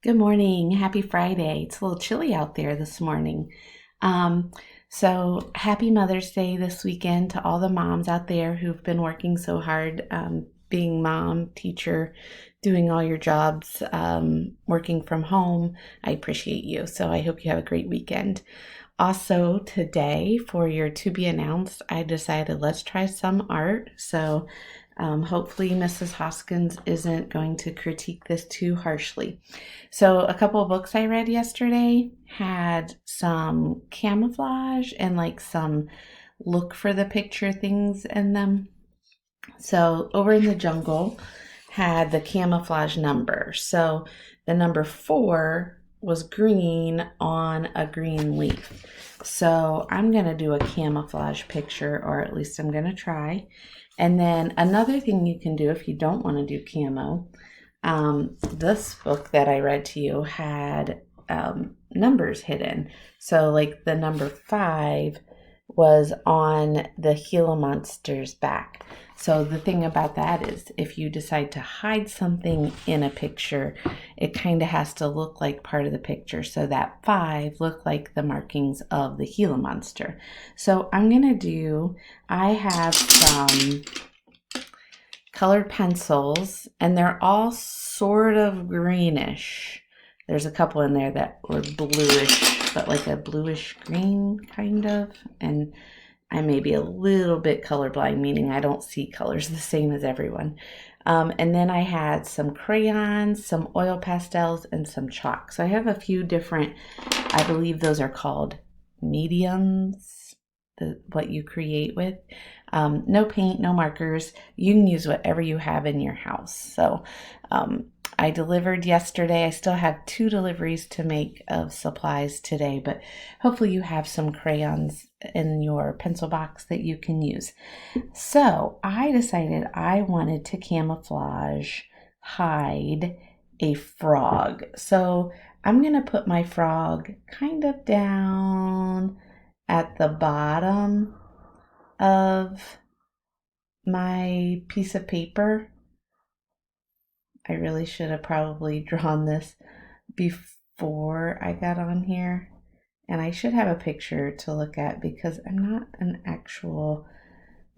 Good morning. Happy Friday. It's a little chilly out there this morning. Um, so happy Mother's Day this weekend to all the moms out there who've been working so hard, being mom, teacher, doing all your jobs, working from home. I appreciate you. So I hope you have a great weekend. Also, today for your to be announced, I decided let's try some art. So hopefully, Mrs. Hoskins isn't going to critique this too harshly. So, a couple of books I read yesterday had some camouflage and like some look for the picture things in them. So, Over in the Jungle had the camouflage number. So, the number 4 was green on a green leaf. So, I'm going to do a camouflage picture, or at least I'm going to try. And then another thing you can do if you don't want to do camo, this book that I read to you had numbers hidden. So, like the number 5 was on the Gila monster's back. So, the thing about that is if you decide to hide something in a picture, it kind of has to look like part of the picture. So, that 5 looked like the markings of the Gila monster. So, I have some colored pencils, and they're all sort of greenish. There's a couple in there that were bluish, but like a bluish green kind of. And I may be a little bit colorblind, meaning I don't see colors the same as everyone. And then I had some crayons, some oil pastels, and some chalk. So I have a few different, I believe those are called mediums, what you create with. No paint, no markers. You can use whatever you have in your house. So I delivered yesterday. I still have 2 deliveries to make of supplies today, but hopefully you have some crayons in your pencil box that you can use. So I decided I wanted to camouflage hide a frog. So I'm going to put my frog kind of down at the bottom of my piece of paper. I really should have probably drawn this before I got on here. And I should have a picture to look at because I'm not an actual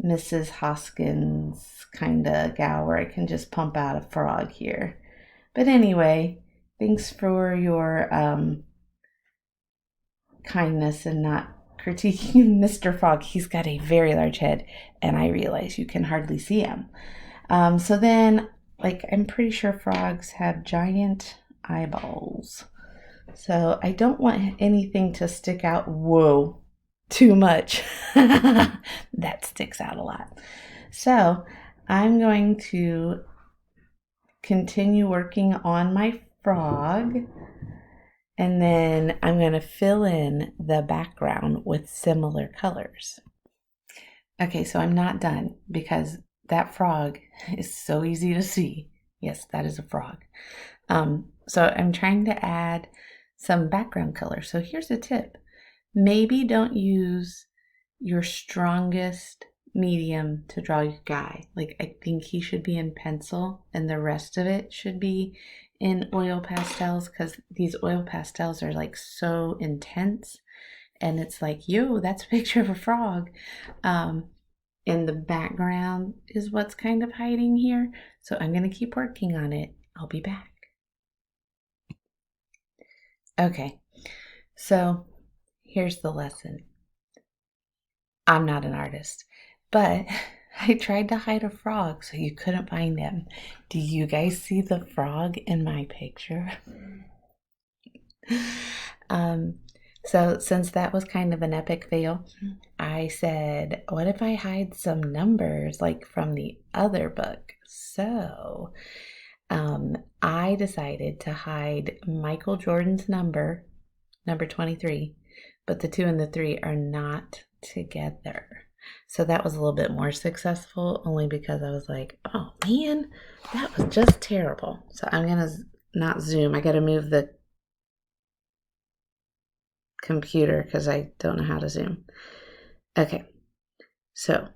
Mrs. Hoskins kind of gal where I can just pump out a frog here. But anyway, thanks for your kindness and not critiquing Mr. Frog. He's got a very large head, and I realize you can hardly see him. So then, I'm pretty sure frogs have giant eyeballs. So I don't want anything to stick out, too much. That sticks out a lot. So I'm going to continue working on my frog, and then I'm going to fill in the background with similar colors. Okay, so I'm not done because that frog is so easy to see. Yes, that is a frog. So I'm trying to add some background color. So here's a tip. Maybe don't use your strongest medium to draw your guy. I think he should be in pencil and the rest of it should be in oil pastels, because these oil pastels are so intense, and it's yo, that's a picture of a frog. And the background is what's kind of hiding here. So I'm going to keep working on it. I'll be back. Okay, so here's the lesson. I'm not an artist, but I tried to hide a frog so you couldn't find him. Do you guys see the frog in my picture? So since that was kind of an epic fail, I said, what if I hide some numbers from the other book? So I decided to hide Michael Jordan's number 23, but the 2 and the 3 are not together. So that was a little bit more successful, only because I was like, oh man, that was just terrible. So I'm going to not zoom. I got to move the computer because I don't know how to zoom. Okay, so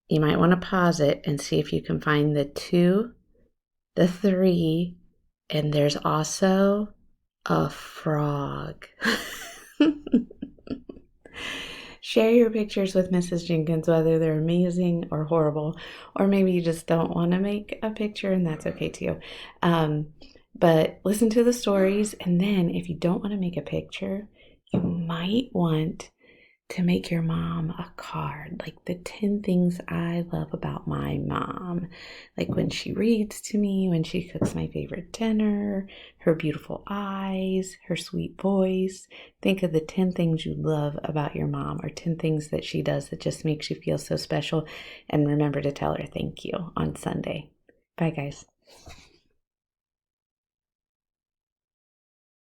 you might want to pause it and see if you can find the 2, the 3, And there's also a frog. Share your pictures with Mrs. Jenkins, whether they're amazing or horrible, or maybe you just don't want to make a picture, and that's okay too. Um, but listen to the stories, and then if you don't want to make a picture, you might want to make your mom a card, like the 10 things I love about my mom. Like when she reads to me, when she cooks my favorite dinner, her beautiful eyes, her sweet voice. Think of the 10 things you love about your mom, or 10 things that she does that just makes you feel so special. And remember to tell her thank you on Sunday. Bye, guys.